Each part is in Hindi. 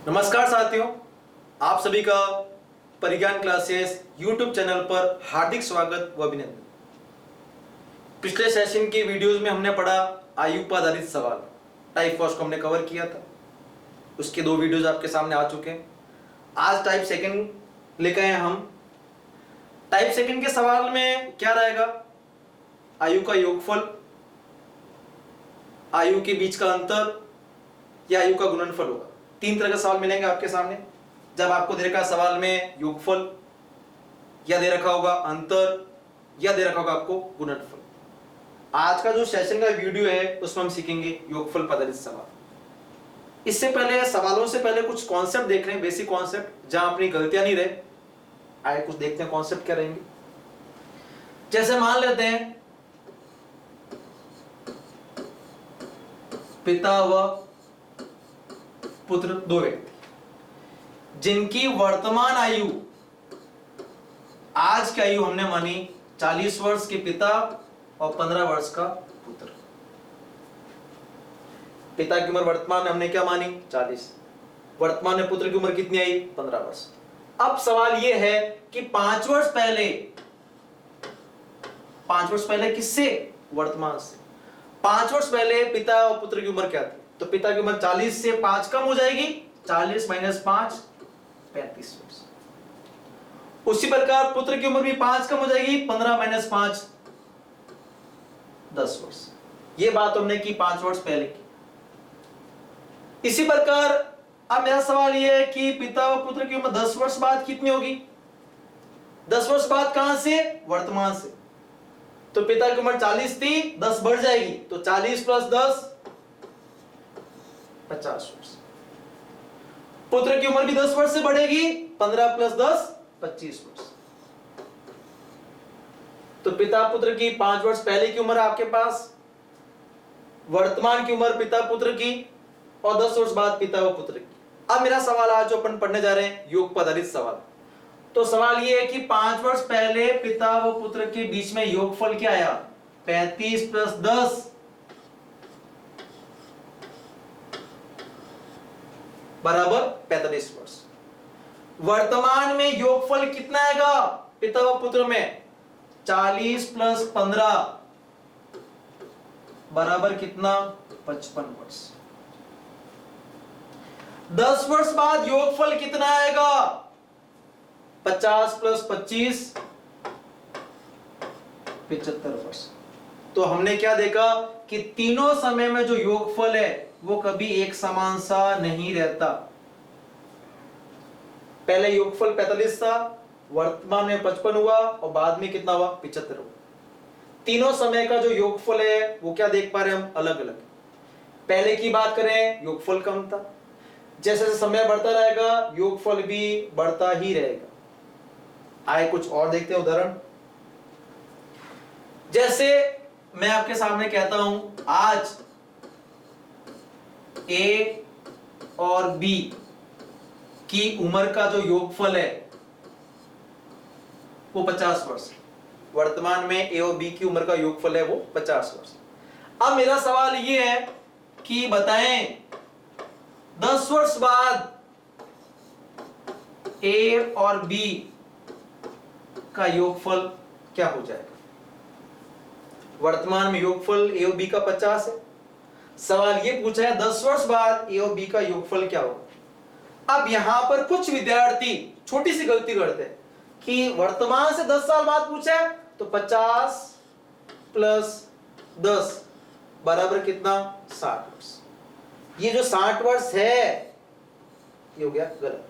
नमस्कार साथियों, आप सभी का परिज्ञान क्लासेस यूट्यूब चैनल पर हार्दिक स्वागत व अभिनंदन। पिछले सेशन की वीडियोस में हमने पढ़ा आयु पर आधारित सवाल, टाइप फर्स्ट को हमने कवर किया था। उसके 2 वीडियोस आपके सामने आ चुके हैं। आज टाइप सेकंड लेकर आए हम। टाइप सेकंड के सवाल में क्या रहेगा? आयु का योगफल, आयु के बीच का अंतर या आयु का गुणनफल होगा। 3 तरह के सवाल मिलेंगे आपके सामने। जब आपको दे रखा सवाल में योगफल या दे रखा होगा अंतर या दे रखा होगा आपको गुणनफल। आज का जो सेशन का वीडियो है उसमें हम सीखेंगे योगफल पर आधारित सवाल। इससे पहले सवालों से पहले कुछ कॉन्सेप्ट देख रहे हैं, बेसिक कॉन्सेप्ट, जहां अपनी गलतियां नहीं रहे। आए कुछ देखते हैं कॉन्सेप्ट क्या रहेंगे। जैसे मान लेते हैं पिता व पुत्र 2 व्यक्ति जिनकी वर्तमान आयु, आज की आयु हमने मानी 40 वर्ष के पिता और 15 वर्ष का पुत्र। पिता की उम्र वर्तमान में हमने क्या मानी? 40। वर्तमान में पुत्र की उम्र कितनी आई? 15 वर्ष। अब सवाल यह है कि 5 वर्ष पहले किससे? वर्तमान से। 5 वर्ष पहले पिता और पुत्र की उम्र क्या थी? तो पिता की उम्र 40 से 5 कम हो जाएगी, 40 - 5 35 वर्ष। उसी प्रकार पुत्र की उम्र भी 5 कम हो जाएगी, 15 - 5 10 वर्ष। यह बात हमने की 5 वर्ष पहले की। इसी प्रकार अब मेरा सवाल यह है कि पिता और पुत्र की उम्र 10 वर्ष बाद कितनी होगी? 10 वर्ष बाद कहां से? वर्तमान से। तो पिता की उम्र 40 थी, 10 बढ़ जाएगी, तो 40 + 10 50 वर्ष। पुत्र की उम्र भी 10 वर्ष से बढ़ेगी, 15 + 10 25 वर्ष। तो पिता पुत्र की 5 वर्ष पहले की उम्र आपके पास, वर्तमान की उम्र पिता पुत्र की, और 10 वर्ष बाद पिता व पुत्र की। अब मेरा सवाल आज जो अपन पढ़ने जा रहे हैं योग पर आधारित सवाल। तो सवाल यह है कि 5 वर्ष पहले पिता व पुत्र के बीच में योगफल क्या आया? 35 + 10 बराबर 45 वर्ष। वर्तमान में योगफल कितना आएगा पिता व पुत्र में? 40 + 15 बराबर कितना? 55 वर्ष। 10 वर्ष बाद योगफल कितना आएगा? 50 + 25 75 वर्ष। तो हमने क्या देखा कि तीनों समय में जो योगफल है वो कभी एक समान सा नहीं रहता। पहले योगफल 45 था, वर्तमान में 55 हुआ, और बाद में कितना हुआ? 75 हुआ। तीनों समय का जो योगफल है वो क्या देख पा रहे हैं हम? अलग अलग। पहले की बात करें योगफल कम था, जैसे जैसे समय बढ़ता रहेगा योगफल भी बढ़ता ही रहेगा। आए कुछ और देखते हैं उदाहरण। जैसे मैं आपके सामने कहता हूं आज ए और बी की उम्र का जो योगफल है वो 50 वर्ष। वर्तमान में ए और बी की उम्र का योगफल है वो 50 वर्ष। अब मेरा सवाल ये है कि बताएं 10 वर्ष बाद ए और बी का योगफल क्या हो जाएगा? वर्तमान में योगफल ए और बी का 50 है। सवाल ये पूछा है 10 वर्ष बाद ए और बी का योगफल क्या होगा? अब यहां पर कुछ विद्यार्थी छोटी सी गलती करते हैं कि वर्तमान से 10 साल बाद पूछा है तो 50 + 10 बराबर कितना? 60 वर्ष। ये जो 60 वर्ष है ये हो गया गलत।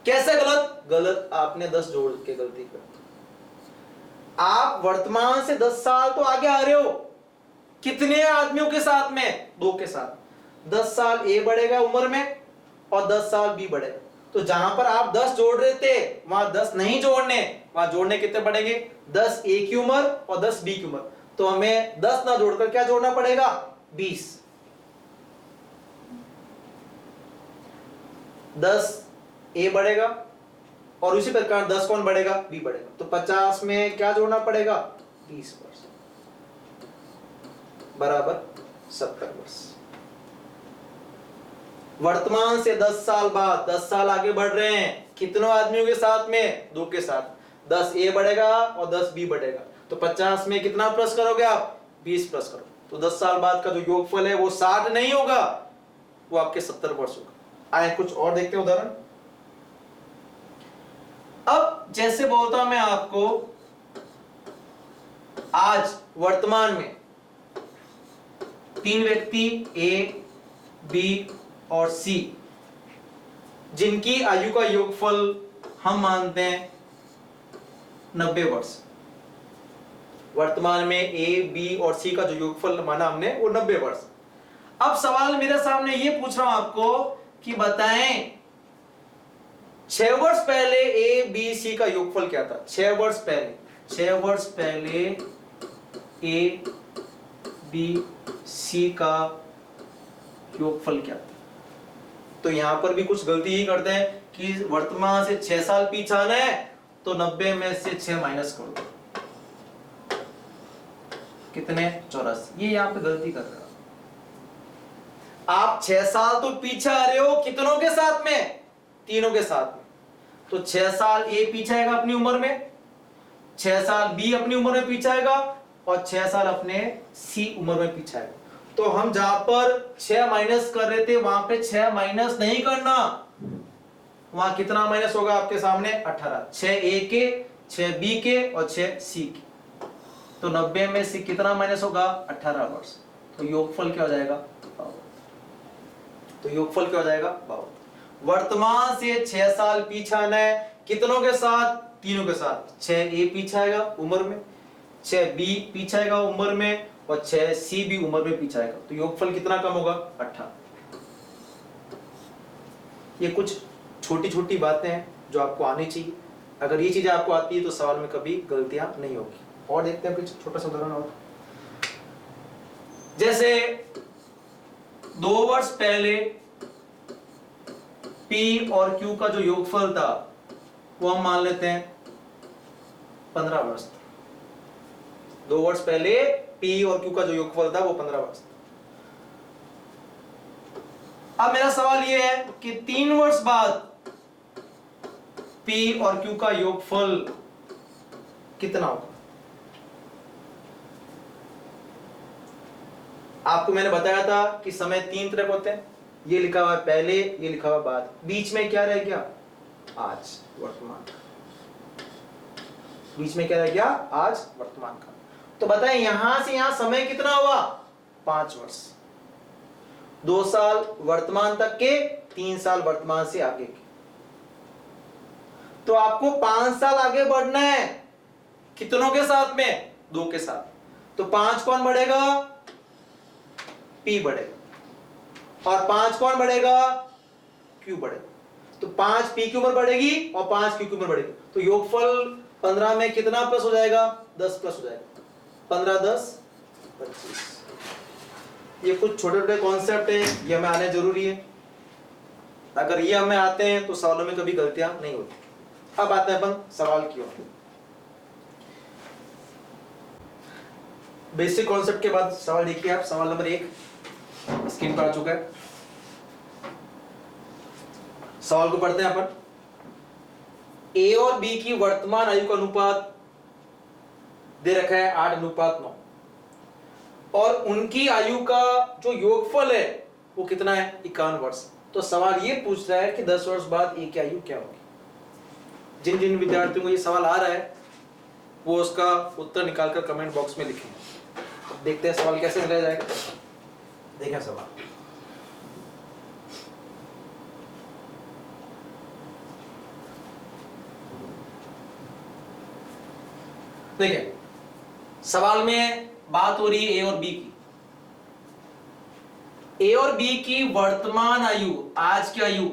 कैसे गलत? गलत आपने 10 जोड़ के गलती कर। आप वर्तमान से 10 साल तो आगे आ रहे हो। कितने आदमियों के साथ में? 2 के साथ। 10 साल ए बढ़ेगा उम्र में और 10 साल बी बढ़ेगा। तो जहां पर आप 10 जोड़ रहे थे वहां 10 नहीं जोड़ने, वहां जोड़ने कितने पड़ेंगे? 10 ए की उम्र और 10 बी की उम्र। तो हमें 10 ना जोड़कर क्या जोड़ना पड़ेगा? 20। 10 ए बढ़ेगा और उसी प्रकार 10 कौन बढ़ेगा? बी बढ़ेगा। तो 50 में क्या जोड़ना पड़ेगा? 20 वर्ष बराबर 70 वर्ष। वर्तमान से 10 साल बाद 10 साल आगे बढ़ रहे हैं, कितनों आदमियों के साथ में? 2 के साथ। 10 ए बढ़ेगा और 10 बी बढ़ेगा, तो 50 में कितना प्लस करोगे आप? 20 प्लस करो, तो 10 साल बाद का जो योगफल है वो 60 नहीं होगा, वो आपके 70 वर्ष होगा। आए कुछ और देखते हैं उदाहरण। अब जैसे बोलता हूं मैं आपको, आज वर्तमान में 3 व्यक्ति ए, बी और सी, जिनकी आयु का योगफल हम मानते हैं 90 वर्ष। वर्तमान में ए, बी और सी का जो योगफल माना हमने वो 90 वर्ष। अब सवाल मेरे सामने ये पूछ रहा हूं आपको कि बताएं 6 वर्ष पहले ए, बी, सी का योगफल क्या था? 6 वर्ष पहले ए, बी, सी का योगफल क्या था? तो यहां पर भी कुछ गलती ही करते हैं कि वर्तमान से 6 साल पीछे आना है, तो 90 में से 6 माइनस कर दो, कितने? 84। ये यहां पे गलती कर रहे हो आप। 6 साल तो पीछे आ रहे हो, कितनों के साथ में? तीनों के साथ में। तो 6 साल ए पीछे आएगा अपनी उम्र में, 6 साल बी अपनी उम्र में पीछे आएगा, और 6 साल अपने सी उम्र में पीछे आएगा। तो हम जहां पर 6 माइनस कर रहे थे, वहां पे 6 माइनस नहीं करना, वहां कितना माइनस होगा आपके सामने? 18। 6 ए के, 6 बी के और 6 सी के, तो 90 में से कितना माइनस होगा? 18 वर्ष। तो योगफल क्या हो जाएगा? 52। तो योगफल क्या हो जाएगा? 52। वर्तमान से 6 साल पीछे आना है, कितनों के साथ? तीनों के साथ। 6 ए पीछे आएगा उम्र में, 6 बी पीछे आएगा उम्र में, और 6 सी भी उम्र में पीछे आएगा। तो योगफल कितना कम होगा? 18। ये कुछ छोटी छोटी बातें हैं जो आपको आनी चाहिए। अगर ये चीजें आपको आती है तो सवाल में कभी गलतियां नहीं होगी। और देखते हैं कुछ छोटा सा उदाहरण और। जैसे 2 वर्ष पहले P और Q का जो योगफल था वो हम मान लेते हैं 15 वर्ष। 2 वर्ष पहले P और Q का जो योगफल था वो 15 वर्ष। अब मेरा सवाल ये है कि 3 वर्ष बाद P और Q का योगफल कितना होगा? आपको मैंने बताया था कि समय 3 तरह के होते हैं। ये लिखा हुआ है पहले, ये लिखा हुआ बाद, बीच में क्या रह गया? आज, वर्तमान। बीच में क्या रह गया? आज, वर्तमान का। तो बताएं यहां से यहां समय कितना हुआ? 5 वर्ष। 2 साल वर्तमान तक के, 3 साल वर्तमान से आगे के। तो आपको 5 साल आगे बढ़ना है, कितनों के साथ में? 2 के साथ। तो 5 कौन बढ़ेगा? P बढ़ेगा। और 5 कौन बढ़ेगा? Q बढ़ेगा। तो 5 P की उम्र बढ़ेगी और 5 Q की उम्र बढ़ेगी। तो योगफल 15 में कितना प्लस हो जाएगा? 10 प्लस हो जाएगा। 15 10 25। ये कुछ छोटे छोटे कॉन्सेप्ट है, ये हमें आने जरूरी है। अगर ये हमें आते हैं तो सवालों में कभी गलतियां नहीं होती। अब आते हैं अपन सवाल की ओर। बेसिक कॉन्सेप्ट के बाद सवाल देखिए आप। सवाल नंबर 1 स्क्रीन पर आ चुका है। सवाल को पढ़ते हैं अपन। ए और बी की वर्तमान आयु का अनुपात दे रखा है 8:9, और उनकी आयु का जो योगफल है वो कितना है? 51 वर्ष। तो सवाल ये पूछ रहा है कि 10 वर्ष बाद ए की आयु क्या होगी। जिन जिन विद्यार्थियों को ये सवाल आ रहा है वो उसका उत्तर निकालकर कमेंट बॉक्स में लिखें। देखते हैं सवाल कैसे मिलाया जाएगा। देखें सवाल। देखिए सवाल में बात हो रही है ए और बी की। ए और बी की वर्तमान आयु, आज की आयु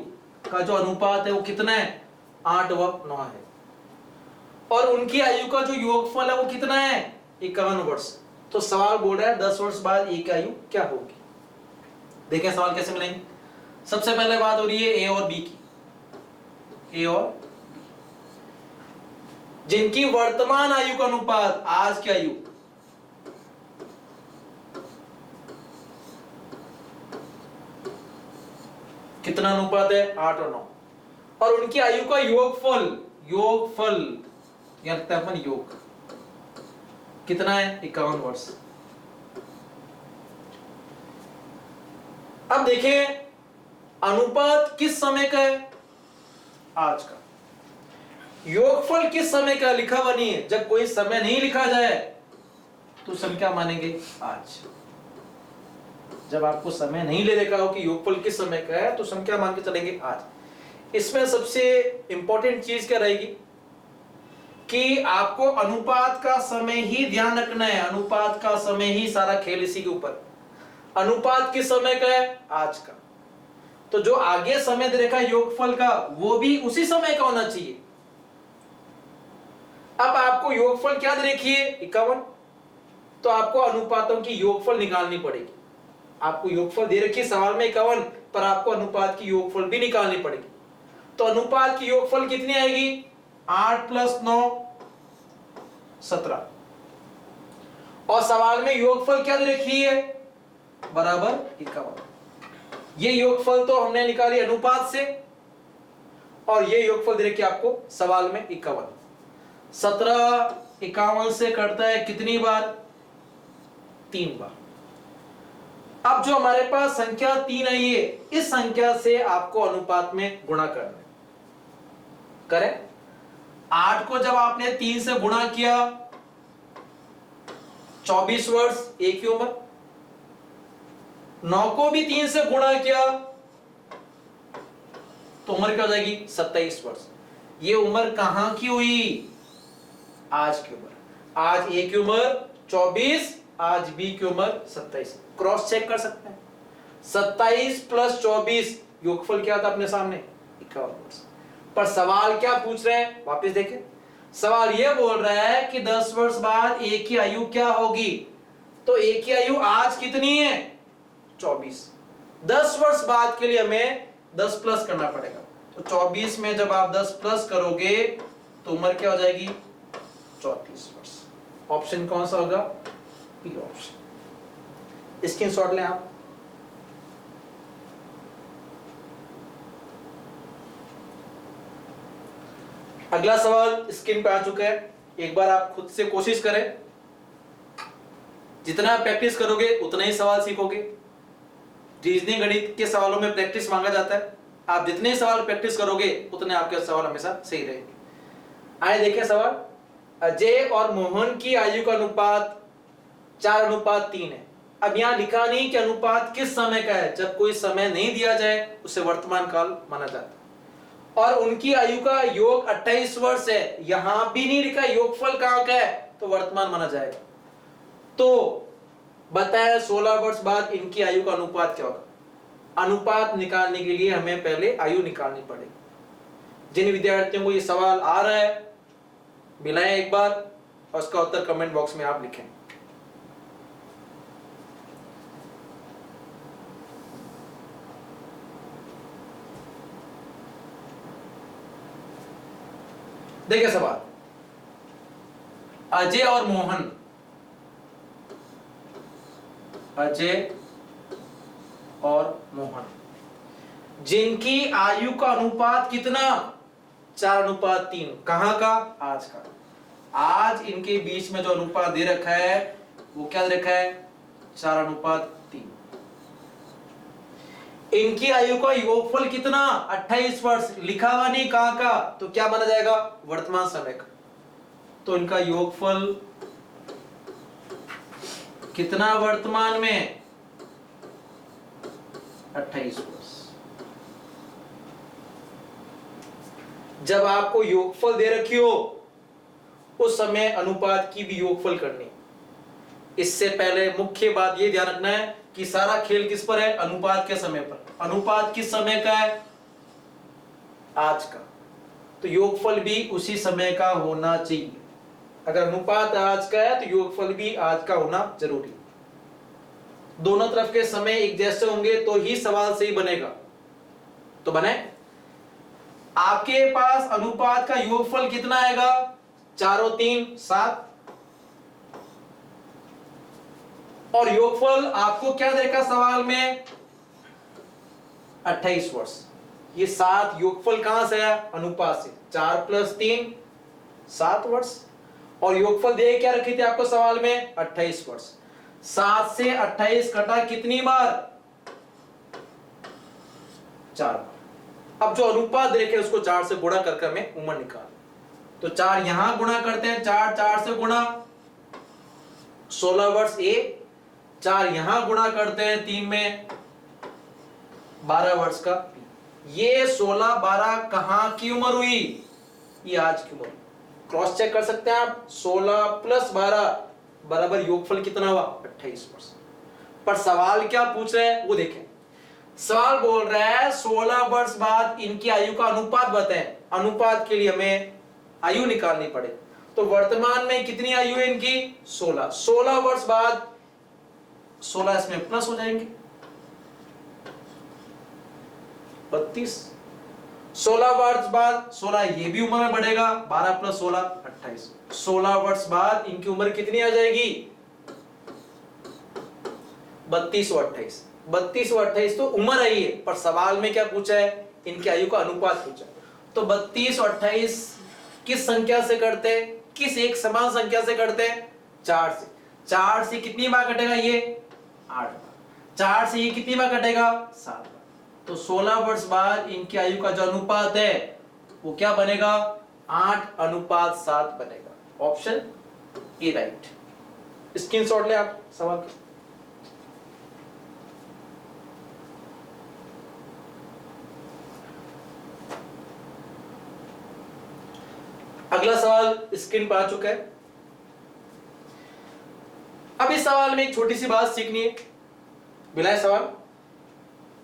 का जो अनुपात है वो कितना है? 8:9 है। और उनकी आयु का जो योगफल है वो कितना है? 51 वर्ष। तो सवाल बोल रहा है 10 वर्ष बाद ए की आयु क्या होगी। देखें सवाल कैसे मिलेंगे। सबसे पहले बात हो रही है ए और बी की। ए और बी जिनकी वर्तमान आयु का अनुपात आज की आयु कितना अनुपात है? 8 और 9। और उनकी आयु का योगफल, योगफल या लिखते हैं अपन योग, कितना है? 51 वर्ष। अब देखें अनुपात किस समय का है? आज का। योगफल किस समय का? लिखा हुआ नहीं है। जब कोई समय नहीं लिखा जाए तो संख्या मानेंगे आज। जब आपको समय नहीं ले देखा हो कि योगफल किस समय का है तो संख्या मान के चलेंगे आज। इसमें सबसे इंपॉर्टेंट चीज क्या रहेगी कि आपको अनुपात का समय ही ध्यान रखना है। अनुपात का समय ही सारा खेल इसी के ऊपर। अनुपात किस समय का है? आज का। तो जो आगे समय दे रखा है योगफल का वो भी उसी समय का होना चाहिए। अब आपको योगफल क्या दे रखी है? 51। तो आपको अनुपातों की योगफल निकालनी पड़ेगी। आपको योगफल दे रखी है सवाल में 51, पर आपको अनुपात की योगफल भी निकालनी पड़ेगी। तो अनुपात की योगफल कितनी आएगी? 8 + 9 17। और सवाल में योगफल क्या दे रखी है? बराबर 51। ये योगफल तो हमने निकाली अनुपात से, और ये योगफल दे रखी आपको सवाल में 51। 17 51 से कटता है कितनी बार? 3 बार। अब जो हमारे पास संख्या 3 आई है, इस संख्या से आपको अनुपात में गुणा करना है। करें। 8 को जब आपने 3 से गुणा किया 24 वर्ष, एक ही उम्र। 9 को भी 3 से गुणा किया तो उम्र क्या हो जाएगी? 27 वर्ष। ये उम्र कहां की हुई? आज की उम्र। आज ए की उम्र 24, आज बी की उम्र 27। क्रॉस चेक कर सकते हैं। 27 + 24 योगफल क्या था अपने सामने? 51 वर्ष। पर सवाल क्या पूछ रहे हैं? वापस देखें। सवाल यह बोल रहा है कि 10 वर्ष बाद ए की आयु क्या होगी? तो ए की आयु आज कितनी है? 24। 10 वर्ष बाद के लिए हमें 10 प्लस करना पड़ेगा। तो 24 में जब आप 10 प्लस करोगे तो उम्र क्या हो जाएगी? 34 वर्ष। ऑप्शन कौन सा होगा? B option. स्क्रीनशॉट लें आप। अगला सवाल स्क्रीन पे आ चुका है। एक बार आप खुद से कोशिश करें। जितना प्रैक्टिस करोगे उतना ही सवाल सीखोगे। रीजनिंग गणित के सवालों में प्रैक्टिस मांगा जाता है। आप जितने सवाल प्रैक्टिस करोगे उतने आपके सवाल हमेशा सही रहेंगे। आइए देखें सवाल। अजय और मोहन की आयु का अनुपात 4:3 है। अब यहां लिखा नहीं कि अनुपात किस समय का है। जब कोई समय नहीं दिया जाए उसे वर्तमान काल माना जाता है। और उनकी आयु का योग 28 वर्ष है। यहां भी नहीं लिखा योगफल कहां का है, तो वर्तमान माना जाएगा। तो बताया 16 वर्ष बाद इनकी आयु का अनुपात क्या होगा। अनुपात निकालने के लिए हमें पहले आयु निकालनी पड़ेगी। जिन विद्यार्थियों को ये सवाल आ रहा है मिलाएं एक बार और उसका उत्तर कमेंट बॉक्स में आप लिखें। देखिए सवाल। अजय और मोहन, अजय और मोहन जिनकी आयु का अनुपात कितना? 4:3। कहां का? आज का। आज इनके बीच में जो अनुपात दे रखा है वो क्या दे रखा है? 4:3। इनकी आयु का योगफल कितना? 28 वर्ष। लिखा हुआ नहीं कहां का, तो क्या माना जाएगा? वर्तमान समय का। तो इनका योगफल कितना वर्तमान में? 28 वर्ष। जब आपको योगफल दे रखी हो उस समय अनुपात की भी योगफल करनी। इससे पहले मुख्य बात यह ध्यान रखना है कि सारा खेल किस पर है? अनुपात के समय पर। अनुपात किस समय का है? आज का। तो योगफल भी उसी समय का होना चाहिए। अगर अनुपात आज का है तो योगफल भी आज का होना जरूरी। दोनों तरफ के समय एक जैसे होंगे तो ही सवाल सही बनेगा। तो बने आपके पास अनुपात का योगफल कितना आएगा? 4 और 3 7। और योगफल आपको क्या देखा सवाल में? 28 वर्ष। ये 7 योगफल कहां से आया? अनुपात से। 4 + 3 7 वर्ष। और योगफल दे क्या रखी थी आपको सवाल में? 28 वर्ष। 7 से 28 कटा कितनी बार? 4 बार। अब जो अनुपात देखे उसको 4 से गुणा करके हमें उम्र निकाल। तो 4 यहां गुणा करते हैं, 4 से गुणा 16 वर्ष ए। 4 यहां गुणा करते हैं 3 में 12 वर्ष का। ये 16 12 कहां की उम्र हुई? ये आज की उम्र। क्रॉस चेक कर सकते हैं आप। 16 + 12 बराबर योगफल कितना हुआ? 28 वर्ष। पर सवाल क्या पूछ रहे हैं वो देखें। सवाल बोल रहा है 16 वर्ष बाद इनकी आयु का अनुपात बताएं। अनुपात के लिए हमें आयु निकालनी पड़े। तो वर्तमान में कितनी आयु है इनकी? 16। 16 वर्ष बाद 16 इसमें प्लस हो जाएंगे 32। 16 वर्ष बाद 16 ये भी उम्र में बढ़ेगा। 12 + 16 28। 16 वर्ष बाद इनकी उम्र कितनी आ जाएगी? 32 और 28। 32 और 28 तो उम्र आई है, पर सवाल में क्या पूछा है? इनकी आयु का अनुपात पूछा। तो 32 और 28 किस संख्या से करते हैं? किस एक समान संख्या से करते हैं? 4 से। 4 से कितनी बार कटेगा ये? 8 बार। 4 से ये कितनी बार कटेगा? 7 बार। तो 16 वर्ष बाद इनकी आयु का जो अनुपात है वो क्या बनेगा? 8:7 बनेगा। Option A right. स्क्रीनशॉट ले आप सवाल का। अगला सवाल स्क्रीन पर आ चुका है। अब इस सवाल में एक छोटी सी बात सीखनी है। मिला है सवाल।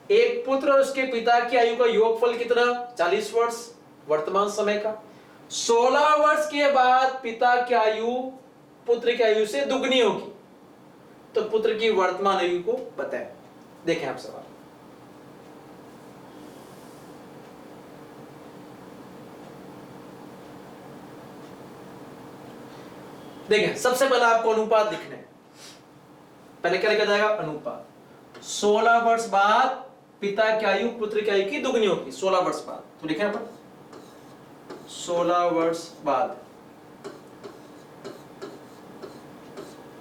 एक पुत्र और उसके पिता की आयु का योगफल कितना? 40 वर्ष वर्तमान समय का। 16 वर्ष के बाद पिता की आयु पुत्र की आयु से दुगनी होगी। तो पुत्र की वर्तमान आयु को बताएं। देखें आप सवाल। देखें, सबसे पहले आपको अनुपात लिखना है। पहले क्या लिखा जाएगा? अनुपात। 16 वर्ष बाद पिता की आयु पुत्र की आयु की दुगनी होगी। 16 वर्ष बाद तो लिखें अपन 16 वर्ष बाद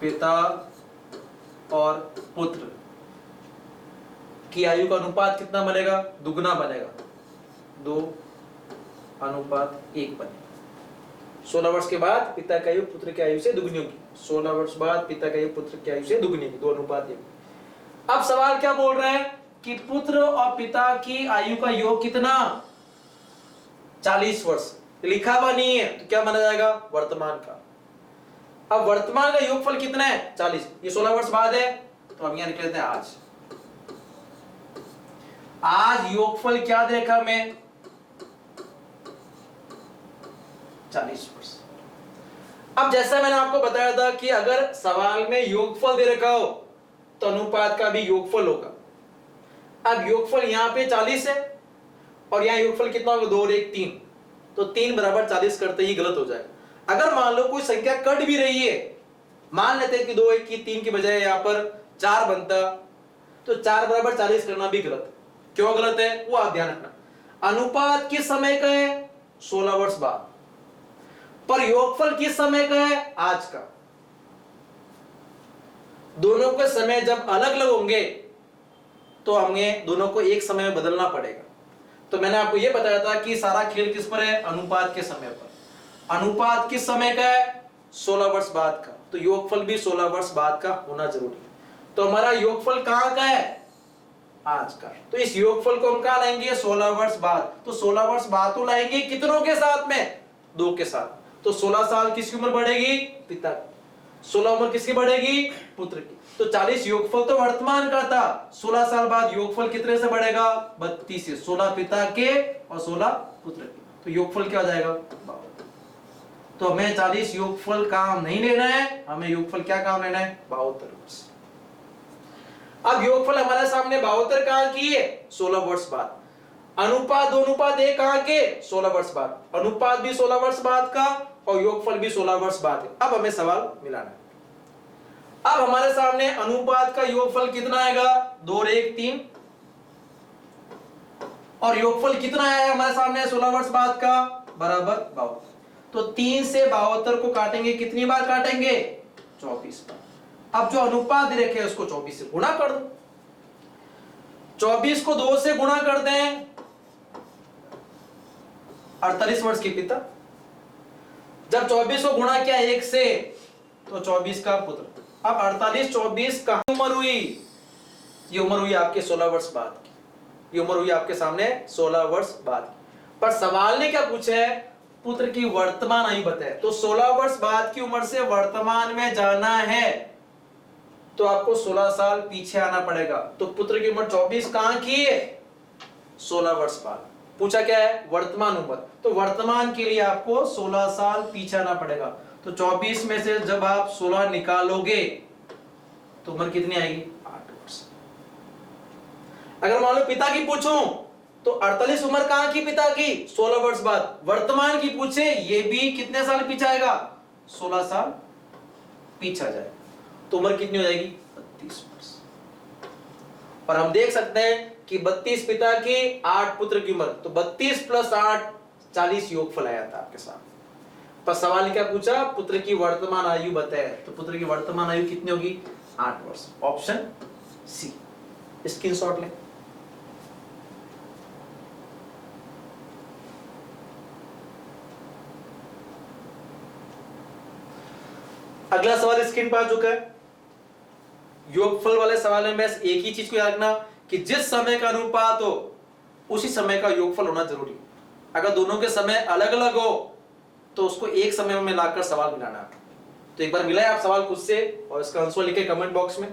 पिता और पुत्र की आयु का अनुपात कितना बनेगा? दुगना बनेगा। 2:1 बनेगा। 16 वर्ष के बाद पिता की आयु पुत्र की आयु से दुगनी होगी। 16 वर्ष बाद पिता की आयु पुत्र की आयु से दुगनी होगी। 2:1। अब सवाल क्या बोल रहा है कि पुत्र और पिता की आयु का योग कितना? 40 वर्ष। लिखा हुआ नहीं है तो क्या माना जाएगा? वर्तमान का। अब वर्तमान का योगफल कितना है? 40। ये 16 वर्ष बाद है तो हम यहां लिख लेते हैं आज। आज योगफल क्या देखा हमें? 40 वर्ष। अब जैसा मैंने आपको बताया था कि अगर सवाल में योगफल दे रखा हो तो अनुपात का भी योगफल होगा। अब योगफल यहां पे 40 है और यहां योगफल कितना होगा? 2 और 1 3। तो 3 = 40 करते ही गलत हो जाएगा। अगर मान लो कोई संख्या कट भी रही है, मान लेते हैं कि 2 1 की 3 की बजाय यहां पर 4 बनता, तो 4 = 40 करना भी गलत। क्यों गलत है वो आप ध्यान रखना। अनुपात किस समय का है? 16 वर्ष बाद। पर योगफल किस समय का है? आज का। दोनों के समय जब अलग अलग होंगे तो हमें दोनों को एक समय में बदलना पड़ेगा। तो मैंने आपको यह बताया था कि सारा खेल किस पर है? अनुपात के समय पर। अनुपात किस समय का है? 16 वर्ष बाद का। तो योगफल भी 16 वर्ष बाद का होना जरूरी है। तो हमारा योगफल कहां का है? आज का। तो इस योगफल को हम कहां लाएंगे? 16 वर्ष बाद। तो 16 वर्ष बाद तो लाएंगे कितनों के साथ में? 2 के साथ। तो 16 साल किसकी उम्र बढ़ेगी? पिता की। 16 उम्र किसकी बढ़ेगी? पुत्र की। तो 40 योगफल तो वर्तमान का था। 16 साल बाद योगफल कितने से बढ़ेगा? 32 से। 16 पिता के और 16 पुत्र के। तो योगफल क्या हो जाएगा? 52। तो हमें 40 योगफल काम नहीं लेना है, हमें योगफल क्या काम लेना है? 72 वर्ष। अब योगफल हमारे सामने 72 कहां की है? 16 वर्ष बाद। अनुपात 2:1 कहां के? 16 वर्ष बाद। अनुपात भी 16 वर्ष बाद का और योगफल भी 16 वर्ष बाद है। अब हमें सवाल मिलाना है। अब हमारे सामने अनुपात का योगफल कितना आएगा? 2 और 1 3। और योगफल कितना आया है हमारे सामने 16 वर्ष बाद का, बराबर 52। तो 3 से 72 को काटेंगे, कितनी बार काटेंगे? 24 बार। अब जो अनुपात दे रखे हैं उसको 24 से गुणा कर दो। 24 को 2 से गुणा कर दें, 48 वर्ष के पिता। जब 24 को गुणा किया 1 से तो 24 का पुत्र। अब 48 24 कहां उम्र हुई? ये उम्र हुई आपके 16 वर्ष बाद की, ये उम्र हुई आपके सामने 16 वर्ष बाद की। पर सवाल ने क्या पूछा है? पुत्र की वर्तमान आयु बताए। तो 16 वर्ष बाद की उम्र से वर्तमान में जाना है तो आपको 16 साल पीछे आना पड़ेगा। तो पुत्र की उम्र 24 कहां की है? 16 वर्ष बाद। पूछा क्या है? वर्तमान उम्र। तो वर्तमान के लिए आपको 16 साल पीछे आना पड़ेगा। तो 24 में से जब आप 16 निकालोगे तो उम्र कितनी आएगी? 8 वर्ष। अगर मान लो पिता की पूछूं तो 48 उम्र कहां की पिता की? 16 वर्ष बाद। वर्तमान की पूछे, ये भी कितने साल पीछे आएगा? 16 साल पीछे आ जाएगा। तो उम्र कितनी हो जाएगी? 32 वर्ष। और हम देख सकते हैं कि 32 पिता की, 8 पुत्र की उम्र, तो 32 प्लस 8 40 योगफल आया था आपके सामने। पर सवाल क्या पूछा? पुत्र की वर्तमान आयु बताए। तो पुत्र की वर्तमान आयु कितनी होगी? 8 वर्ष। Option C. स्क्रीनशॉट लें। अगला सवाल स्क्रीन पर आ चुका है। योगफल वाले सवाल में बस एक ही चीज को याद रखना कि जिस समय का अनुपात हो उसी समय का योगफल होना जरूरी है। अगर दोनों के समय अलग अलग हो तो उसको एक समय में मिलाकर सवाल मिलाना है। तो एक बार मिलाए आप सवाल खुद से और इसका आंसर लिखे कमेंट बॉक्स में।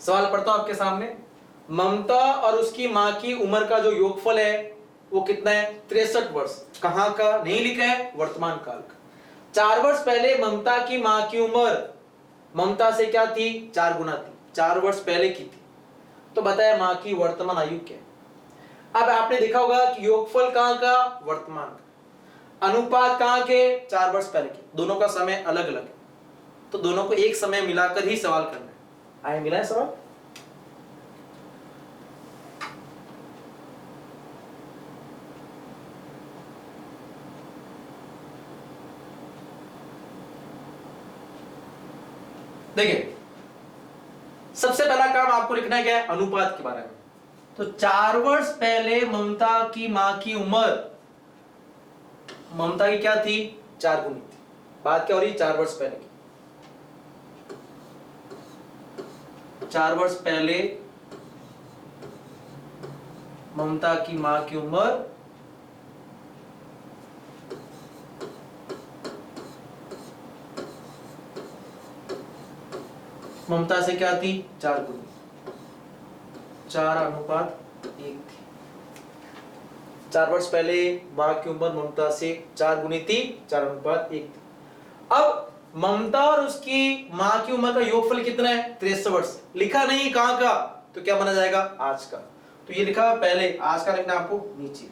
सवाल पढ़ता हूं आपके सामने। ममता और उसकी मां की उम्र का जो योगफल है वो कितना है? 63 वर्ष। कहां का? नहीं लिखा है, वर्तमान काल का। 4 वर्ष पहले ममता की मां की उम्र ममता से क्या थी? 4 गुना थी। 4 वर्ष पहले की थी। तो बताया मां की वर्तमान आयु क्या है। अब आपने देखा होगा कि योगफल कहां का? वर्तमान का। अनुपात कहां के? 4 वर्ष पहले के। दोनों का समय अलग अलग है तो दोनों को एक समय मिलाकर ही सवाल करना है। आए मिला है सवाल? देखिए, सबसे पहला काम आपको लिखना है क्या है? अनुपात के बारे में। तो 4 वर्ष पहले ममता की मां की उम्र, ममता की क्या थी? 4 गुनी थी। बात क्या हो रही? 4 वर्ष पहले की। 4 वर्ष पहले ममता की मां की उम्र ममता से क्या थी? 4 गुनी। 4 अनुपात 1 थी। 4 वर्ष पहले मां की उम्र ममता से 4 गुनी थी, 4 अनुपात 1 थी। अब ममता और उसकी मां की उम्र का योगफल कितना है? 63 वर्ष। लिखा नहीं कहां का, तो क्या माना जाएगा? आज का। तो ये लिखा पहले, आज का लिखना आपको नीचे।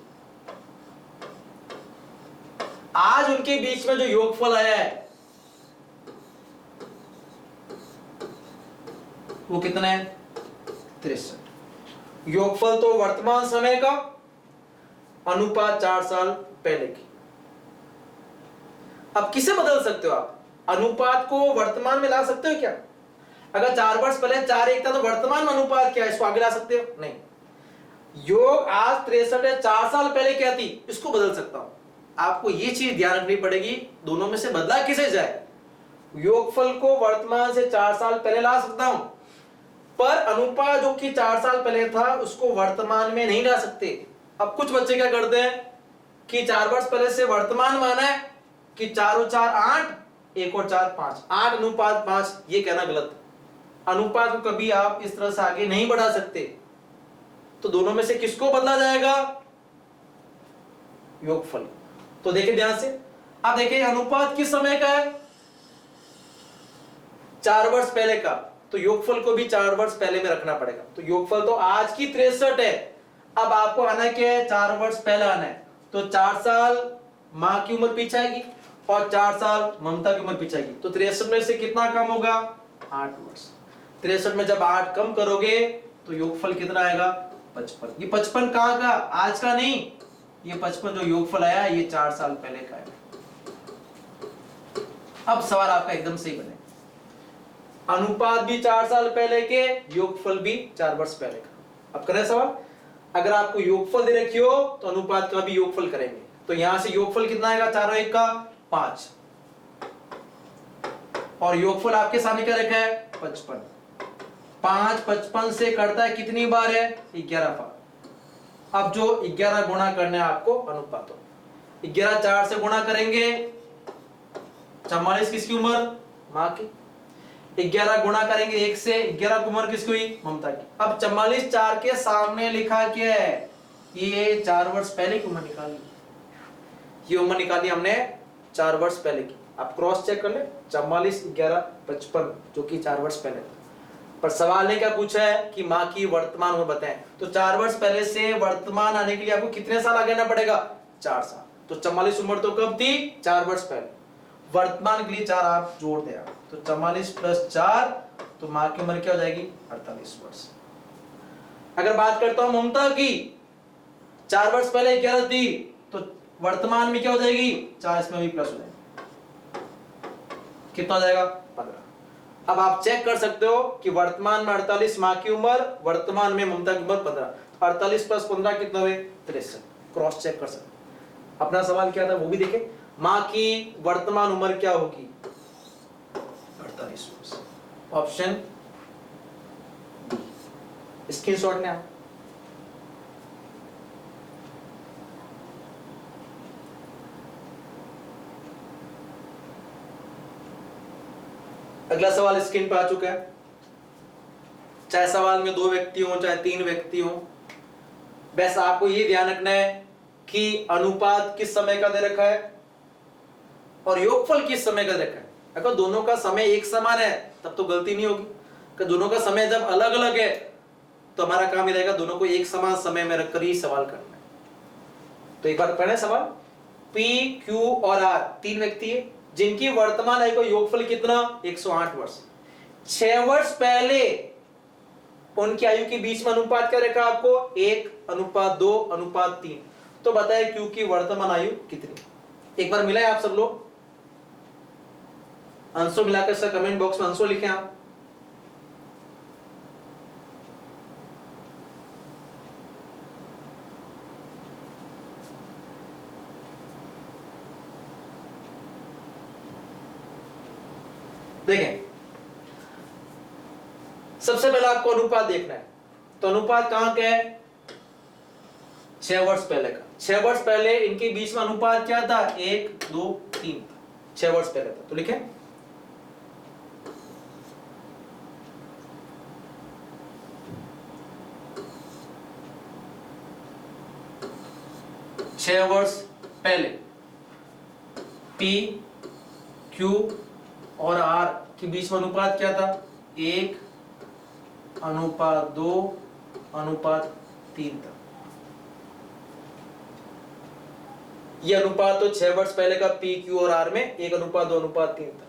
आज उनके बीच में जो योगफल आया है वो कितना है? 63। योगफल तो वर्तमान समय का, अनुपात 4 साल पहले की। अब किसे बदल सकते हो आप? अनुपात को वर्तमान में ला सकते हो क्या? अगर 4 वर्ष पहले 4 1 था तो वर्तमान में अनुपात क्या है? इसको आगे ला सकते हो? नहीं। योग आज 63 है, 4 साल पहले क्या थी? इसको बदल सकता हूं। आपको ये चीज ध्यान रखनी पड़ेगी, दोनों में से बदला किसे जाए? योगफल को वर्तमान से 4 साल पहले ला सकता हूं, पर अनुपात जो कि 4 साल पहले था उसको वर्तमान में नहीं ला सकते। अब कुछ बच्चे क्या करते हैं कि 4 वर्ष पहले से वर्तमान माना है कि 4 और 4 8, 1 और 4 5, 8 अनुपात 5। ये कहना गलत है। अनुपात को कभी आप इस तरह से आगे नहीं बढ़ा सकते। तो दोनों में से किसको बदला जाएगा? योगफल। तो देखिए ध्यान से। अब देखिए अनुपात किस समय का है? 4 वर्ष पहले का। तो योगफल को भी 4 वर्ष पहले में रखना पड़ेगा। तो योगफल तो आज की 63 है। अब आपको आना क्या है? 4 वर्ष पहले आना है। तो 4 साल मां की उम्र पीछे आएगी और 4 साल ममता की उम्र पीछे आएगी। तो 63 में से कितना कम होगा? 8 वर्ष। 63 में जब 8 कम करोगे तो योगफल कितना आएगा? 55। ये 55 कहाँ का, आज का नहीं, ये 55 जो योगफल आया ये 4 साल पहले का है। अब सवाल आपका एकदम सही बने, अनुपात भी 4 साल पहले के, योगफल भी 4 वर्ष पहले का। अब करें सवाल, अगर आपको योगफल दे रखी हो तो अनुपात का भी योगफल करेंगे। तो यहां से योगफल कितना आएगा, 4 और 1 का 5, और योगफल आपके सामने क्या रखा है 55। 5 55 से करता है कितनी बार है, 11 बार। अब जो 11 गुणा करना है आपको अनुपातों, 11 4 से गुणा करेंगे, 44 किसकी उम्र, मां की। 11 गुणा करेंगे 1 से, 11 की उम्र किसकी हुई, ममता की। अब 44 4 के सामने लिखा क्या है, ये 4 वर्ष पहले की उम्र निकाली, ये उम्र निकाली हमने 4 वर्ष पहले की। आप क्रॉस चेक कर ले, 44 11 55 जो कि 4 वर्ष पहले था। पर सवाल ने क्या पूछा है कि माँ की वर्तमान उम्र बताएं, तो 4 वर्ष पहले से वर्तमान आने के लिए आपको कितने साल आगे आना पड़ेगा, 4 साल। तो 44 उम्र तो कब थी, 4 वर्ष पहले, वर्तमान के लिए 4 आप जोड़ दे आप, तो 44 + 4, तो माँ की उम्र क्या हो जाएगी 48 वर्ष। अगर बात करता हूं ममता की, 4 वर्ष पहले 11 थी, तो वर्तमान में क्या हो जाएगी 4, इसमें भी प्लस हो जाएगा, कितना हो जाएगा 15। अब आप चेक कर सकते हो कि वर्तमान में 48 माँ की उम्र, वर्तमान में ममता की उम्र 15, तो 48 + 15 कितना हुए 63। क्रॉस चेक कर सकते। अपना सवाल क्या था वो भी देखें, माँ की वर्तमान उम्र क्या होगी 48 वर्ष। ऑप्शन स्क्रीनशॉट लें आप। अगला सवाल स्क्रीन पर आ चुका है। चाहे सवाल में 2 व्यक्ति हो चाहे 3 व्यक्ति हो, बस आपको ये ध्यान रखना है कि अनुपात किस समय का दे रखा है और योगफल किस समय का दे रखा है। अगर दोनों का समय एक समान है तब तो गलती नहीं होगी, कि दोनों का समय जब अलग अलग है तो हमारा काम ही रहेगा दोनों को एक समान समय में रखकर ही सवाल करना है। तो एक बार पढ़े सवाल, P, Q और R 3 व्यक्ति है जिनकी वर्तमान आयु का योगफल कितना 108 वर्ष। 6 वर्ष पहले उनकी आयु के बीच में अनुपात क्या रखा आपको 1:2:3। तो बताए Q की वर्तमान आयु कितनी। एक बार मिला है आप सब लोग, आंसर मिलाकर सर कमेंट बॉक्स में आंसर लिखें आप। देखें, सबसे पहले आपको अनुपात देखना है, तो अनुपात कहां का है 6 वर्ष पहले का। 6 वर्ष पहले इनके बीच में अनुपात क्या था 1:2:3, 6 वर्ष पहले था। तो लिखें 6 वर्ष पहले P, Q और R के बीच में अनुपात क्या था 1:2:3 था। ये अनुपात तो 6 वर्ष पहले का P, Q और R में 1:2:3 था।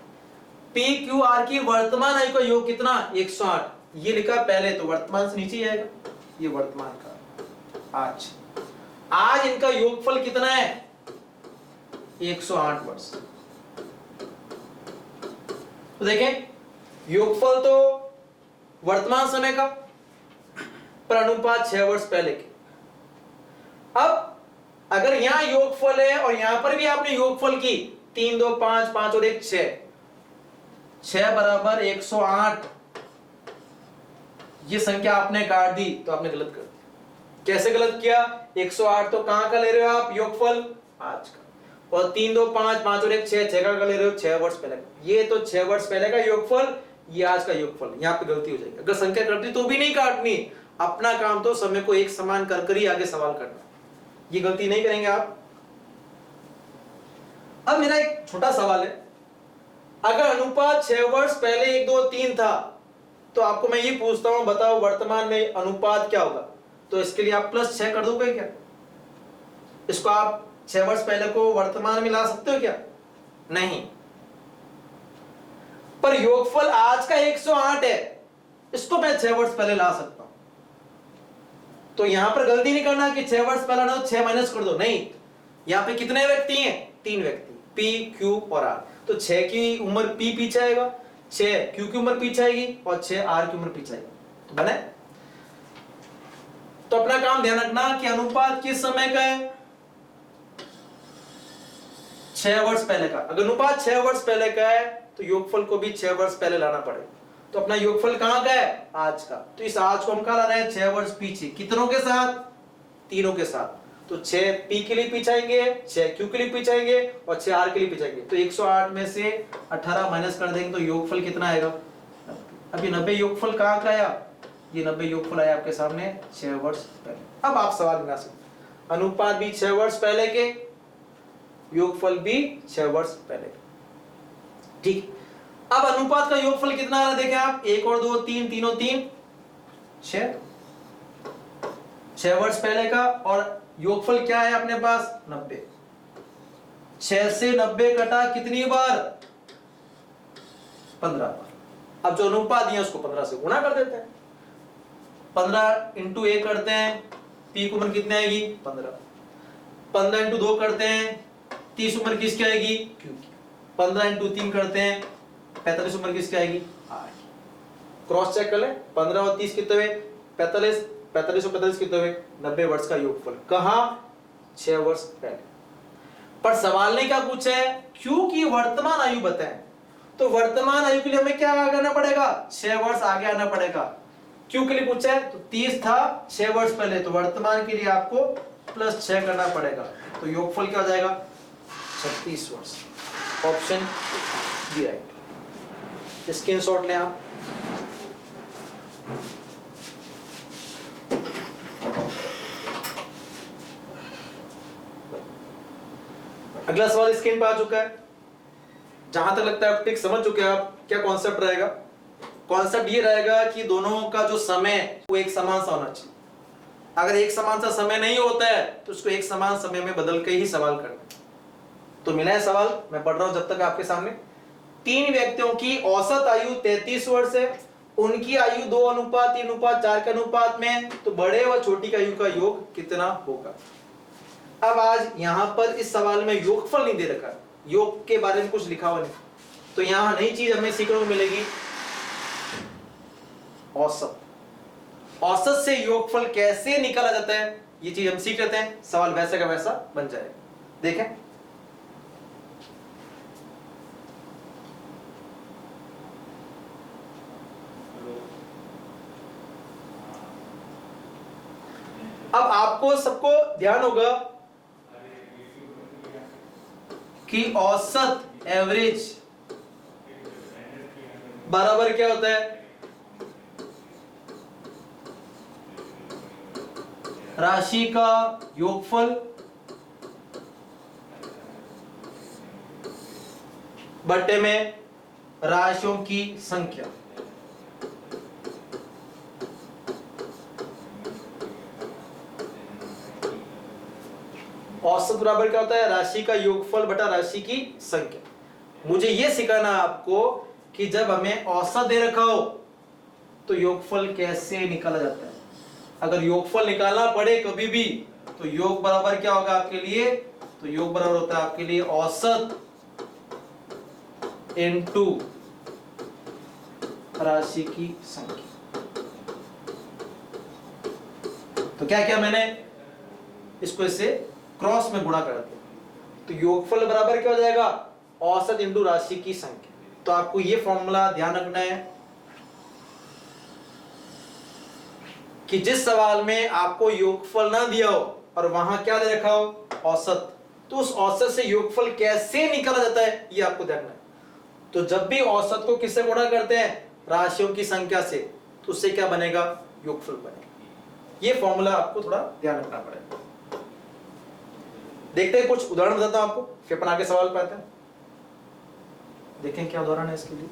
P, Q, R की वर्तमान आयु का योग कितना 108, ये लिखा पहले, तो वर्तमान से नीचे ही आएगा, ये वर्तमान का आज इनका योगफल कितना है 108 वर्ष। तो देखें योगफल तो वर्तमान समय का, पर अनुपात 6 वर्ष पहले के। अब अगर यहां योगफल है और यहां पर भी आपने योगफल की 3 2 5 5 और 1 6, 6 बराबर 108, ये संख्या आपने काट दी तो आपने गलत कर दिया। कैसे गलत किया, 108 तो कहां का ले रहे हो आप योगफल आज का, और 3 2 5 5 और 1 6, 6 का ले रहे हो 6 वर्ष पहले का। ये तो 6 वर्ष पहले का योगफल, ये आज का योगफल, यहां पे गलती हो जाएगी। अगर संख्या कटती तो भी नहीं काटनी, अपना काम तो समय को एक समान कर ही आगे सवाल करना, ये गलती नहीं करेंगे आप। अब मेरा एक छोटा सवाल है, अगर अनुपात 6 वर्ष पहले 1 2 3 था, तो आपको मैं ये पूछता हूं बताओ वर्तमान में अनुपात क्या होगा। तो इसके लिए आप +6 कर दोगे क्या, इसको आप 6 वर्ष पहले को वर्तमान में ला सकते हो क्या, नहीं। पर योगफल आज का 108 है, इसको मैं 6 वर्ष पहले ला सकता हूं। तो यहां पर गलती नहीं करना कि 6 वर्ष पहला ना तो 6 माइनस कर दो, नहीं, यहां पे कितने व्यक्ति हैं, 3 व्यक्ति, P, Q और R। तो 6 की उम्र P पीछे आएगा, 6 Q की उम्र पीछे आएगी और 6 R की उम्र पीछे आएगी। तो बने? तो अपना काम ध्यान रखना कि अनुपात किस समय का है, 6 वर्ष पहले का। अगर अनुपात 6 वर्ष पहले का है तो योगफल को भी 6 वर्ष पहले लाना पड़ेगा। तो अपना योगफल कहां का है, आज का। तो इस आज को हम कहां ला रहे हैं, 6 वर्ष पीछे। कितनों के साथ, तीनों के साथ। तो 6 P के लिए पीछे आएंगे, 6 Q के लिए पीछे आएंगे और 6 R के लिए पीछे आएंगे। तो 108 में से 18 माइनस कर देंगे तो योगफल कितना आएगा। अब ये 90 योगफल कहां का आया, ये 90 योगफल आया आपके सामने 6 वर्ष पहले। अब आप सवाल बना सकते, अनुपात भी 6 वर्ष पहले के, योगफल भी 6 वर्ष पहले। ठीक, अब अनुपात का योगफल कितना आ रहा है, देखें आप, 1 और 2 3, तीनों 3, 6 वर्ष पहले का। और योगफल क्या है अपने पास, 90। 6 से 90 कटा कितनी बार, 15 बार। अब जो अनुपात दिया उसको 15 से गुणा कर देते हैं, 15 इंटू 1 करते हैं, P की उम्र कितनी आएगी, 15। 15 इंटू 2 करते हैं, 30 उम्र किसकी आएगी, Q की। 15 इंटू 3 करते हैं, 45 उम्र किसकी आएगी, R की। क्रॉस चेक कर ले, 15 और 30 कितने हुए, 45, 45 और 45 कितने हुए, 90 वर्ष का योगफल। कहां, 6 वर्ष पहले। पर सवाल ने क्या पूछा है, Q की वर्तमान आयु बताएं। तो वर्तमान आयु के लिए हमें क्या करना पड़ेगा, 6 वर्ष आगे आना पड़ेगा। Q के लिए पूछा है तो 30 था 6 वर्ष पहले, तो वर्तमान के लिए आपको प्लस 6 करना पड़ेगा। तो योगफल क्या हो जाएगा, 36 वर्ष। Option B right. स्क्रीनशॉट लें आप। अगला सवाल स्क्रीन पर आ चुका है। जहां तक लगता है आप ठीक समझ चुके हैं आप क्या कॉन्सेप्ट रहेगा। कॉन्सेप्ट ये रहेगा कि दोनों का जो समय वो एक समान सा होना चाहिए। अगर एक समान सा समय नहीं होता है तो उसको एक समान समय में बदल के ही सवाल करना। तो मिला है सवाल, मैं पढ़ रहा हूं जब तक आपके सामने। 3 व्यक्तियों की औसत आयु 33 वर्ष है। उनकी आयु 2:3:4 के अनुपात में, तो बड़े व छोटी की आयु का योग कितना होगा। अब आज यहां पर इस सवाल में योगफल नहीं दे रखा, योग के बारे में कुछ लिखा हुआ नहीं, तो यहां नई चीज हमें सीखने को मिलेगी, औसत। औसत से योगफल कैसे निकाला जाता है ये चीज हम सीख लेते हैं, सवाल वैसे का वैसा बन जाएगा। देखें, अब आपको सबको ध्यान होगा कि औसत एवरेज बराबर क्या होता है, राशि का योगफल बट्टे में राशियों की संख्या। औसत बराबर क्या होता है, राशि का योगफल बटा राशि की संख्या। मुझे यह सिखाना आपको कि जब हमें औसत दे रखा हो तो योगफल कैसे निकाला जाता है। अगर योगफल निकालना पड़े कभी भी तो योग बराबर क्या होगा आपके लिए, तो योग बराबर होता है आपके लिए औसत इनटू राशि की संख्या। तो क्या किया मैंने, इसको इससे क्रॉस में गुणा कर दिया, तो योगफल बराबर क्या हो जाएगा, औसत इंटू राशि की संख्या। तो आपको ये फॉर्मूला ध्यान रखना है कि जिस सवाल में आपको योगफल ना दिया हो और वहां क्या दे रखा हो, औसत, तो उस औसत से योगफल कैसे निकाला जाता है ये आपको देखना है। तो जब भी औसत को किससे गुणा करते हैं, राशियों की संख्या से, तो उससे क्या बनेगा, योगफल बनेगा। ये फॉर्मूला आपको थोड़ा ध्यान रखना पड़ेगा। देखते हैं, कुछ उदाहरण बताता हूं आपको, फिर अपन आगे सवाल पे आते हैं। देखें क्या उदाहरण है इसके लिए।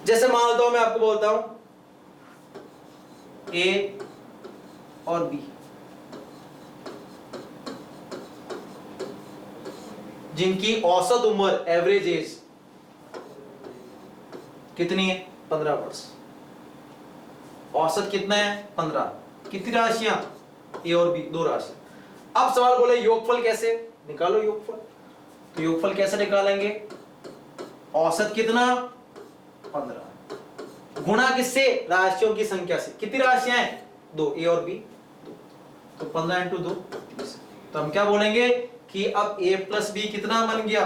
जैसे मान लेता हूं, मैं आपको बोलता हूं ए और बी, जिनकी औसत उम्र एवरेज एज कितनी है, 15 वर्ष। औसत कितना है 15। कितनी राशियां ए और बी, दो राशियां। अब सवाल बोले योगफल कैसे निकालो योगफल। तो योगफल कैसे निकालेंगे, औसत कितना 15 गुणा किससे, राशियों की संख्या से। कितनी राशियां हैं, दो, ए और बी दो, तो 15 इंटू 2 30। तो हम क्या बोलेंगे कि अब ए प्लस बी कितना बन गया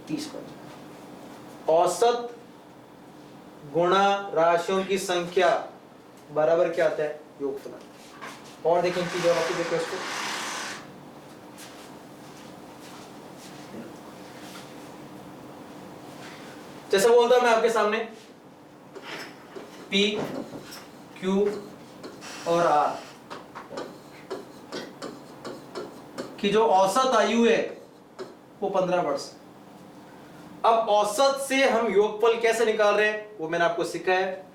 30 बन गया। औसत गुणा राशियों की संख्या बराबर क्या आता है योगफल। और देखें चीज और आपको देखो इसको, जैसे बोलता हूं मैं आपके सामने P, Q और R की जो औसत आयु है वो 15 वर्ष। अब औसत से हम योगफल कैसे निकाल रहे हैं वो मैंने आपको सिखाया है।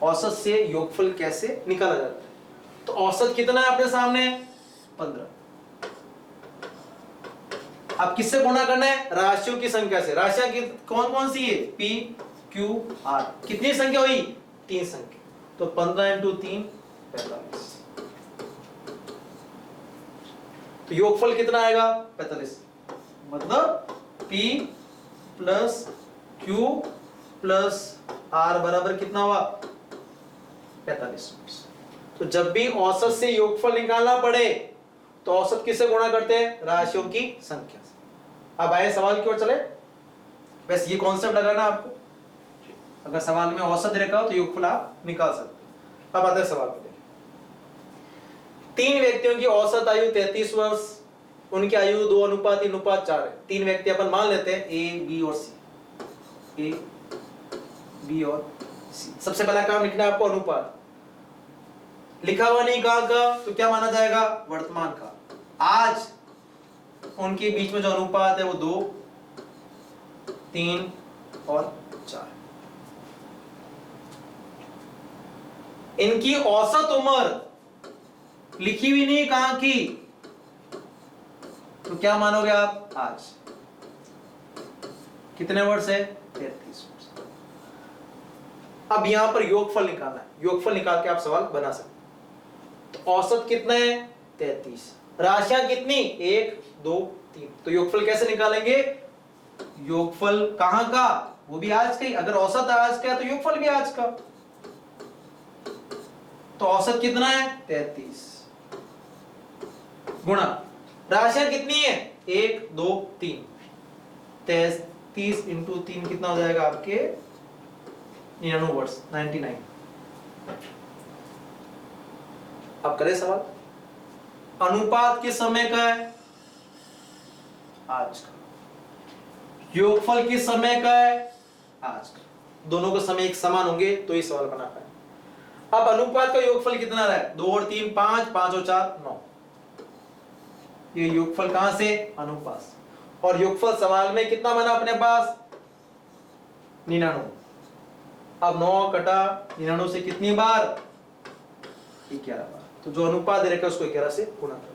औसत से योगफल कैसे निकाला जाता है। तो औसत कितना है अपने सामने 15। अब किससे गुणा करना है, राशियों की संख्या से। राशियां की कौन कौन सी है, P, Q, R। कितनी संख्या हुई 3 संख्या। तो 15 इंटू 3 45। तो योगफल कितना आएगा 45। मतलब P plus Q plus R बराबर कितना हुआ 45। तो जब भी औसत से योगफल निकालना पड़े तो औसत किससे गुणा करते हैं, राशियों की संख्या से। अब आए सवाल की ओर चले। बस ये कॉन्सेप्ट लगाना आपको, अगर सवाल में औसत रखा हो तो योगफल आप निकाल सकते हो। अब आते हैं सवाल पे। 3 व्यक्तियों की औसत आयु 33 वर्ष, उनकी आयु 2:3:4 है। 3 व्यक्ति अपन मान लेते हैं ए, बी और सी। ए, बी और सी। सबसे पहला काम लिखना है आपको अनुपात। लिखा हुआ नहीं कहां का, तो क्या माना जाएगा वर्तमान का। आज उनके बीच में जो अनुपात है वो 2, 3 और 4। इनकी औसत उम्र लिखी हुई नहीं कहां की, तो क्या मानोगे आप आज। कितने वर्ष है 33 वर्ष। अब यहां पर योगफल निकालना है। योगफल निकाल के आप सवाल बना सकते। तो औसत कितना है 33, राशियां कितनी 1, 2, 3। तो योगफल कैसे निकालेंगे, योगफल कहां का, वो भी आज का ही। अगर औसत आज का है तो योगफल भी आज का। तो औसत कितना है 33 गुणा राशियां कितनी है 1, 2, 3। 33 इंटू 3 कितना हो जाएगा आपके 99 वर्ष 99। अब करें सवाल। अनुपात किस समय का है आज का। योगफल किस समय का है आज का। दोनों के समय एक समान होंगे तो ये सवाल बना पाए। अब अनुपात का योगफल कितना रहा है 2 और 3 5, 5 और 4 9। ये योगफल कहां से अनुपात से। और योगफल सवाल में कितना बना अपने पास 99। अब 9 कटा 99 से कितनी बार 11 बार। तो जो अनुपात दे रखा है उसको 11 से गुणा करो।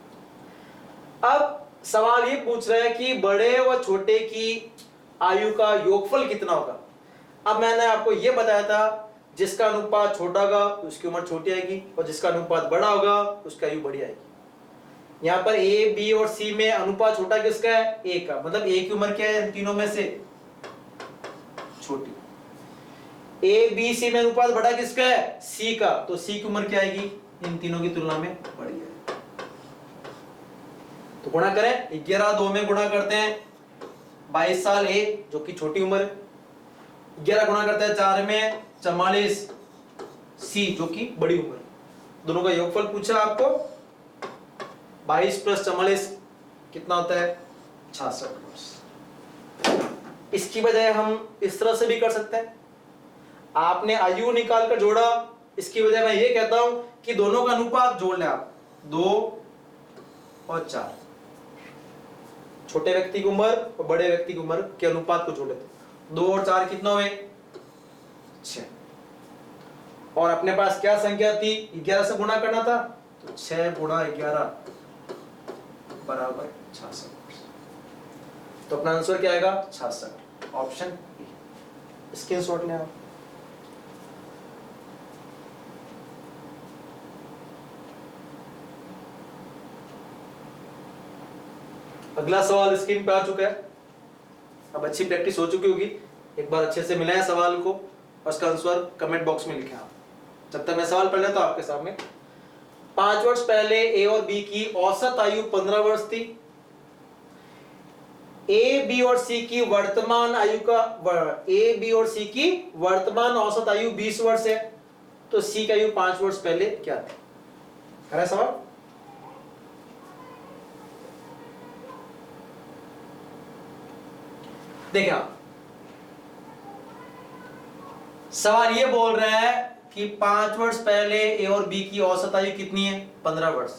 अब सवाल ये पूछ रहा है कि बड़े व छोटे की आयु का योगफल कितना होगा। अब मैंने आपको ये बताया था जिसका अनुपात छोटा होगा उसकी उम्र छोटी आएगी और जिसका अनुपात बड़ा होगा उसकी आयु बड़ी आएगी। यहाँ पर ए, बी और सी में अनुपात छोटा किसका है ए का। मतलब ए की उम्र क्या है इन तीनों में से छोटी। ए, बी, सी में अनुपात बड़ा किसका है सी का। तो सी की उम्र क्या आएगी इन तीनों की तुलना में बड़ी है। तो गुणा करें 11 2 में गुणा करते हैं 22 साल ए जो कि छोटी उम्र है। 11 गुणा करते हैं 4 में 44 सी जो कि बड़ी उम्र है। दोनों का योगफल पूछा आपको 22 प्लस 44 कितना होता है 66 वर्ष। इसकी बजाय हम इस तरह से भी कर सकते हैं। आपने आयु निकाल कर जोड़ा, इसकी बजाय मैं ये कहता हूं कि दोनों का अनुपात जोड़ लें आप 2 और 4। छोटे व्यक्ति की उम्र और बड़े व्यक्ति की उम्र के अनुपात को जोड़े थे 2 और 4 कितना हुए 6। और अपने पास क्या संख्या थी 11 से गुणा करना था तो 6 गुणा 11 बराबर 66। तो अपना आंसर क्या आएगा 66, ऑप्शन बी। स्क्रीनशॉट लें आप। अगला सवाल स्क्रीन पे आ चुका है। अब अच्छी प्रैक्टिस हो चुकी होगी, एक बार अच्छे से मिलाएं सवाल को और उसका आंसर कमेंट बॉक्स में लिखें आप। जब तक मैं सवाल पढ़ लेता हूं आपके सामने। 5 वर्ष पहले ए और बी की औसत आयु 15 वर्ष थी। ए बी और सी की वर्तमान आयु ए बी और सी की वर्तमान औसत आयु 20 वर्ष है, तो सी की आयु 5 वर्ष पहले क्या थी? है सवाल। देखिए आप, सवाल ये बोल रहा है कि 5 वर्ष पहले ए और बी की औसत आयु कितनी है? 15 वर्ष,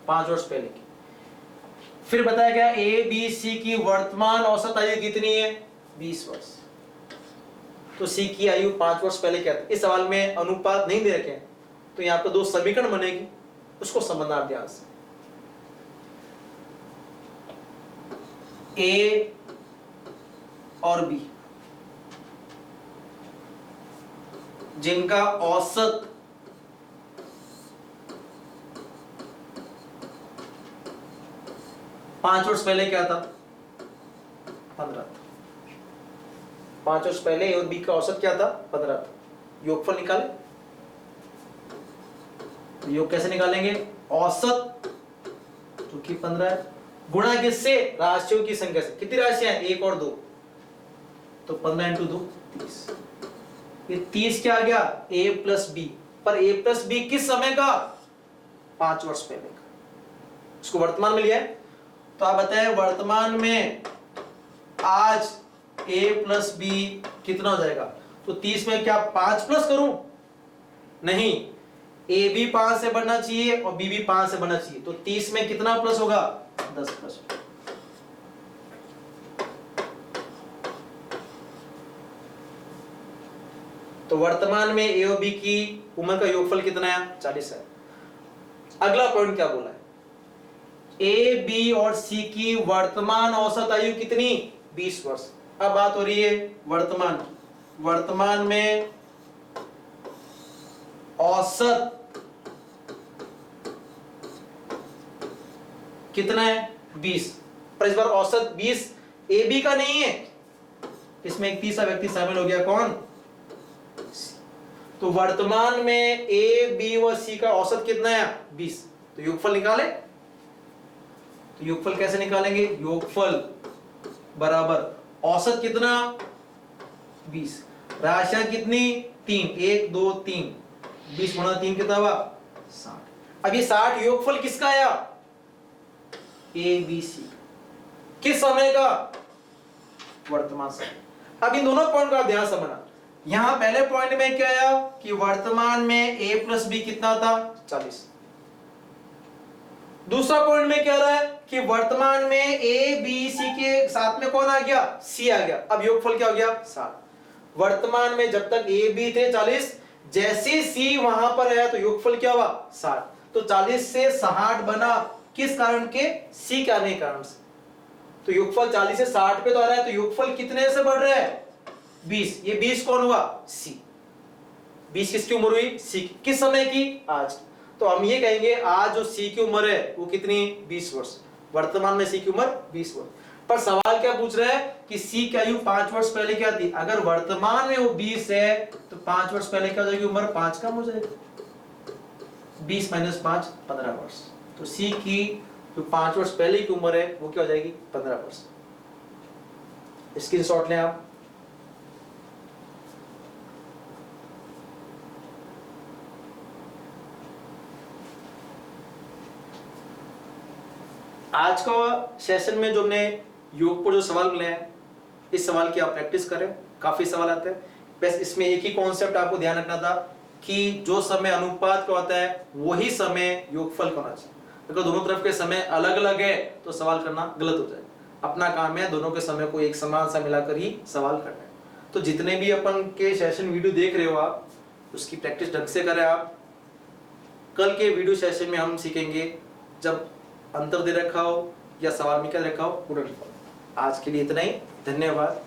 5 वर्ष पहले की। फिर बताया गया ए बी सी की वर्तमान औसत आयु कितनी है? 20 वर्ष। तो सी की आयु 5 वर्ष पहले क्या थी? इस सवाल में अनुपात नहीं दे रखे हैं, तो यहां पर 2 समीकरण बनेगी, उसको समझना आप ध्यान से। ए और बी जिनका औसत पांच वर्ष पहले क्या था? 15 था। 5 वर्ष पहले ए और बी का औसत क्या था? 15 था। योगफल निकाले। तो योग कैसे निकालेंगे? औसत जो कि 15 है, गुणा किससे? राशियों की संख्या से। कितनी राशियां हैं? 1 और 2, तो 15 × 2 30। ये 30 क्या आ गया? a plus b. पर a प्लस बी किस समय का? 5 वर्ष पहले का। इसको वर्तमान में लिया है, तो आप बताएं वर्तमान में आज a प्लस बी कितना हो जाएगा? तो 30 में क्या 5 प्लस करूं? नहीं, a भी 5 से बढ़ना चाहिए और b भी 5 से बढ़ना चाहिए। तो 30 में कितना प्लस होगा? 10 प्लस। तो वर्तमान में ए और बी की उम्र का योगफल कितना है? 40 है। अगला पॉइंट क्या बोला है? ए बी और सी की वर्तमान औसत आयु कितनी? 20 वर्ष। अब बात हो रही है वर्तमान में औसत कितना है? 20। पर इस बार औसत 20 ए बी का नहीं है, इसमें एक तीसरा व्यक्ति शामिल हो गया। कौन? तो वर्तमान में ए बी व सी का औसत कितना है? 20। तो योगफल निकाले। तो योगफल कैसे निकालेंगे? योगफल बराबर औसत कितना? 20। राशियां कितनी? 3, 1 2 3, 20 गुणा 3 कितना हुआ? 60। अब ये 60 योगफल किसका आया? A B C. किस समय का? वर्तमान समय। अब इन दोनों पॉइंट का ध्यान समझना। यहां पहले पॉइंट में क्या आया कि वर्तमान में a प्लस बी कितना था? 40। दूसरा पॉइंट में क्या रहा है कि वर्तमान में a b c के साथ में कौन आ गया? c आ गया। अब योगफल क्या हो गया? 60। वर्तमान में जब तक a b थे 40, जैसे c वहां पर आया तो योगफल क्या हुआ? 60। तो 40 से 60 बना, किस कारण के? c के आने के कारण से। तो योगफल 40 से 60 पे तो आ रहा है, तो योगफल कितने से बढ़ रहा है? 20। ये 20 कौन हुआ? सी। 20 किसकी उम्र हुई? सी। किस समय की? आज। तो हम ये कहेंगे आज जो सी की उम्र है वो कितनी? 20 वर्ष। वर्तमान में सी की उम्र 20 वर्ष। पर सवाल क्या पूछ रहा है कि सी की आयु 5 वर्ष पहले क्या थी? अगर वर्तमान में वो 20 है तो 5 वर्ष पहले क्या हो जाएगी? उम्र 5 कम हो जाएगी। 20 - 5 15 वर्ष। तो सी की जो 5 वर्ष पहले की उम्र है वो क्या हो जाएगी? 15 वर्ष। स्क्रीनशॉट लें आप। आज का सेशन में जो हमने योग पर जो सवाल मिले हैं, इस सवाल की आप प्रैक्टिस करें। काफी सवाल आते हैं, बस इसमें एक ही कॉन्सेप्ट आपको ध्यान रखना था कि जो समय अनुपात का होता है वही समय योगफल का होना चाहिए। अगर दोनों तरफ के समय अलग अलग है तो सवाल करना गलत हो जाएगा। अपना काम है दोनों के समय को एक समान सा मिलाकर ही सवाल करना है। तो जितने भी अपन के सेशन वीडियो देख रहे हो आप, उसकी प्रैक्टिस ढंग से करें आप। कल के वीडियो सेशन में हम सीखेंगे जब अंतर दे रखा हो या सवाल में क्या रखा हो, गुणनफल। आज के लिए इतना ही, धन्यवाद।